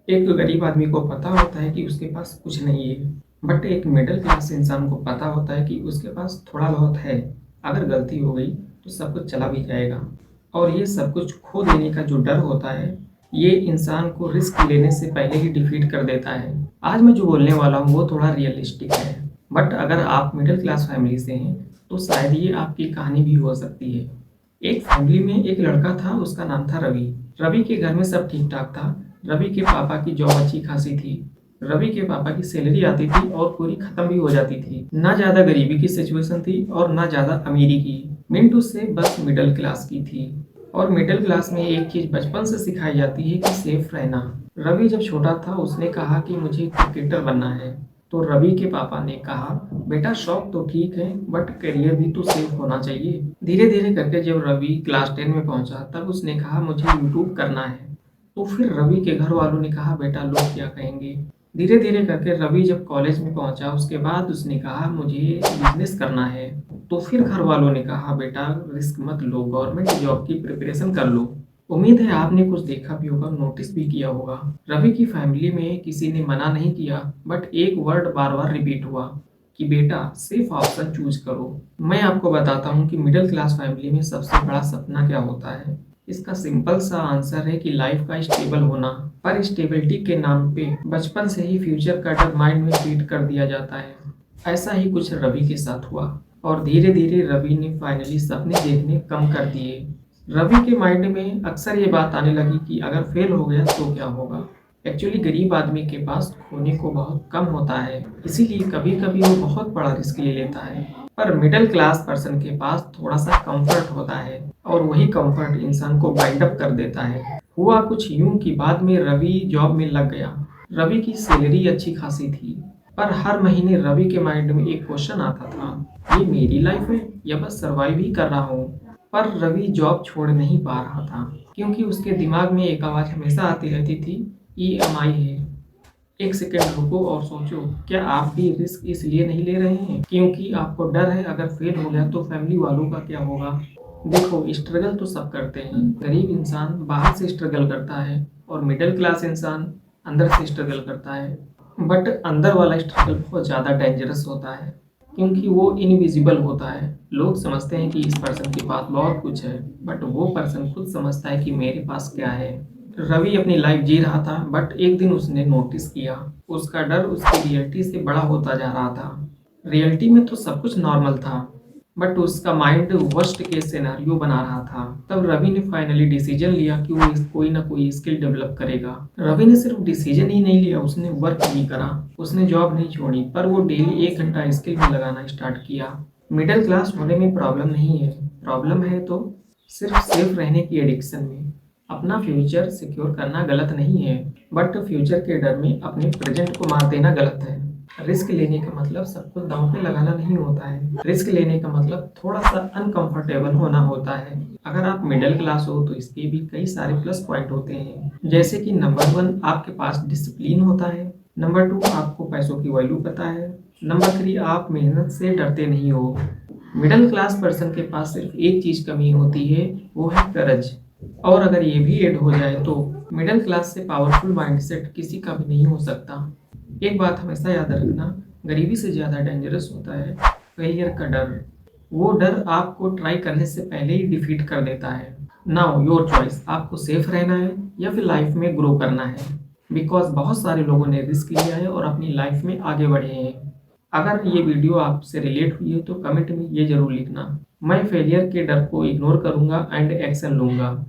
एक गरीब आदमी को पता होता है कि उसके पास कुछ नहीं है, बट एक मिडिल क्लास इंसान को पता होता है कि उसके पास थोड़ा बहुत है। अगर गलती हो गई तो सब कुछ चला भी जाएगा। और ये सब कुछ खो देने का जो डर होता है, ये इंसान को रिस्क लेने से पहले ही डिफीट कर देता है। आज मैं जो बोलने वाला हूँ वो थोड़ा रियलिस्टिक है, बट अगर आप मिडिल क्लास फैमिली से हैं तो शायद ये आपकी कहानी भी हो सकती है। एक फैमिली में एक लड़का था, उसका नाम था रवि। रवि के घर में सब ठीक ठाक था। रवि के पापा की जॉब अच्छी खासी थी। रवि के पापा की सैलरी आती थी और पूरी खत्म भी हो जाती थी। ना ज्यादा गरीबी की सिचुएशन थी और ना ज्यादा अमीरी की। मिंटू से बस मिडिल क्लास की थी। और मिडिल क्लास में एक चीज बचपन से सिखाई जाती है कि सेफ रहना। रवि जब छोटा था उसने कहा कि मुझे क्रिकेटर बनना है। तो रवि के पापा ने कहा, बेटा शौक तो ठीक है बट करियर भी तो सेफ होना चाहिए। धीरे धीरे करके जब रवि क्लास 10 में पहुंचा तब उसने कहा मुझे यूट्यूब करना है। तो फिर रवि के घर वालों ने कहा बेटा लोग क्या कहेंगे। धीरे धीरे करके रवि जब कॉलेज में पहुंचा उसके बाद उसने कहा मुझे बिजनेस करना है। तो फिर घर वालों ने कहा बेटा रिस्क मत लो, गवर्नमेंट जॉब की प्रिपरेशन कर लो। उम्मीद है आपने कुछ देखा भी होगा, नोटिस भी किया होगा। रवि की फैमिली में किसी ने मना नहीं किया, बट एक वर्ड बार बार रिपीट हुआ कि बेटा सेफ ऑप्शन चूज करो। मैं आपको बताता हूँ कि मिडिल क्लास फैमिली में सबसे बड़ा सपना क्या होता है। इसका सिंपल सा आंसर है कि लाइफ का स्टेबल होना। पर स्टेबिलिटी के नाम पे बचपन से ही फ्यूचर का डर माइंड में फीड कर दिया जाता है। ऐसा ही कुछ रवि के साथ हुआ और धीरे धीरे रवि ने फाइनली सपने देखने कम कर दिए। रवि के माइंड में अक्सर ये बात आने लगी कि अगर फेल हो गया तो क्या होगा। एक्चुअली गरीब आदमी के पास खोने को बहुत कम होता है, इसीलिए कभी कभी वो बहुत बड़ा रिस्क ले लेता है। पर मिडिल क्लास पर्सन के पास थोड़ा सा कंफर्ट होता है और वही कंफर्ट इंसान को बाइंड अप कर देता है। हुआ कुछ यूं कि बाद में रवि जॉब में लग गया। रवि की सैलरी अच्छी खासी थी, पर हर महीने रवि के माइंड में एक क्वेश्चन आता था, ये मेरी लाइफ है या बस सर्वाइव ही कर रहा हूँ। पर रवि जॉब छोड़ नहीं पा रहा था, क्योंकि उसके दिमाग में एक आवाज हमेशा आती रहती थी, ईएमआई है। एक सेकेंड रुको और सोचो, क्या आप भी रिस्क इसलिए नहीं ले रहे हैं क्योंकि आपको डर है अगर फेल हो गया तो फैमिली वालों का क्या होगा। देखो स्ट्रगल तो सब करते हैं। गरीब इंसान बाहर से स्ट्रगल करता है और मिडिल क्लास इंसान अंदर से स्ट्रगल करता है। बट अंदर वाला स्ट्रगल बहुत ज़्यादा डेंजरस होता है, क्योंकि वो इनविजिबल होता है। लोग समझते हैं कि इस पर्सन के पास बहुत कुछ है, बट वो पर्सन खुद समझता है कि मेरे पास क्या है। रवि अपनी लाइफ जी रहा था, बट एक दिन उसने नोटिस किया उसका डर उसकी रियलिटी से बड़ा होता जा रहा था। रियलिटी में तो सब कुछ नॉर्मल था, बट उसका माइंड वर्स्ट केस सिनेरियो बना रहा था। तब रवि ने फाइनली डिसीजन लिया कि वो कोई ना कोई स्किल डेवलप करेगा। रवि ने सिर्फ डिसीजन ही नहीं लिया, उसने वर्क भी करा। उसने जॉब नहीं छोड़ी, पर वो डेली 1 घंटा स्किल में लगाना स्टार्ट किया। मिडिल क्लास होने में प्रॉब्लम नहीं है, प्रॉब्लम है तो सिर्फ सेफ रहने की एडिक्शन में। अपना फ्यूचर सिक्योर करना गलत नहीं है, बट फ्यूचर के डर में अपने प्रेजेंट को मार देना गलत है। रिस्क लेने का मतलब सब कुछ दांव पे लगाना नहीं होता है। रिस्क लेने का मतलब थोड़ा सा अनकंफर्टेबल होना होता है। अगर आप मिडिल क्लास हो तो इसके भी कई सारे प्लस पॉइंट होते हैं, जैसे कि नंबर 1 आपके पास डिसिप्लिन होता है। नंबर 2 आपको पैसों की वैल्यू पता है। नंबर 3 आप मेहनत से डरते नहीं हो। मिडिल क्लास पर्सन के पास सिर्फ एक चीज कमी होती है, वो है करज। और अगर ये भी ऐड हो जाए तो मिडिल क्लास से पावरफुल माइंडसेट किसी का भी नहीं हो सकता। एक बात हमेशा याद रखना, गरीबी से ज्यादा डेंजरस होता है फेलियर का डर। वो डर आपको ट्राई करने से पहले ही डिफीट कर देता है। नाउ योर चॉइस, आपको सेफ रहना है या फिर लाइफ में ग्रो करना है। बिकॉज बहुत सारे लोगों ने रिस्क लिया है और अपनी लाइफ में आगे बढ़े हैं। अगर ये वीडियो आपसे रिलेट हुई है तो कमेंट में ये जरूर लिखना। मैं फेलियर के डर को इग्नोर करूंगा एंड एक्शन लूंगा।